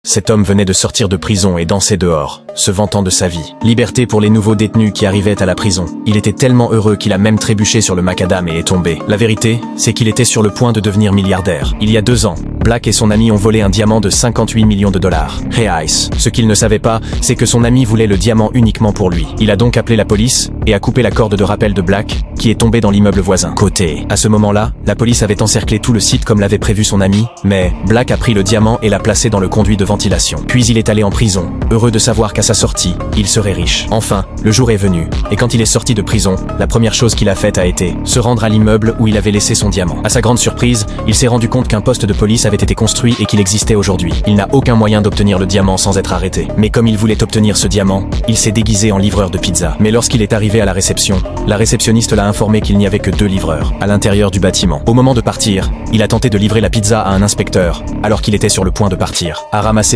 Cet homme venait de sortir de prison et dansait dehors, se vantant de sa vie. Liberté pour les nouveaux détenus qui arrivaient à la prison. Il était tellement heureux qu'il a même trébuché sur le macadam et est tombé. La vérité, c'est qu'il était sur le point de devenir milliardaire. Il y a 2 ans, Black et son ami ont volé un diamant de 58 millions de dollars. Reais. Ce qu'il ne savait pas, c'est que son ami voulait le diamant uniquement pour lui. Il a donc appelé la police et a coupé la corde de rappel de Black, qui est tombé dans l'immeuble voisin. Côté. À ce moment-là, la police avait encerclé tout le site comme l'avait prévu son ami, mais Black a pris le diamant et l'a placé dans le conduit de ventilation. Puis il est allé en prison, heureux de savoir qu'à sa sortie, il serait riche. Enfin, le jour est venu, et quand il est sorti de prison, la première chose qu'il a faite a été se rendre à l'immeuble où il avait laissé son diamant. À sa grande surprise, il s'est rendu compte qu'un poste de police avait été construit et qu'il existait aujourd'hui. Il n'a aucun moyen d'obtenir le diamant sans être arrêté. Mais comme il voulait obtenir ce diamant, il s'est déguisé en livreur de pizza. Mais lorsqu'il est arrivé à la réception, la réceptionniste l'a informé qu'il n'y avait que 2 livreurs à l'intérieur du bâtiment. Au moment de partir, il a tenté de livrer la pizza à un inspecteur, alors qu'il était sur le point de partir. A ramassé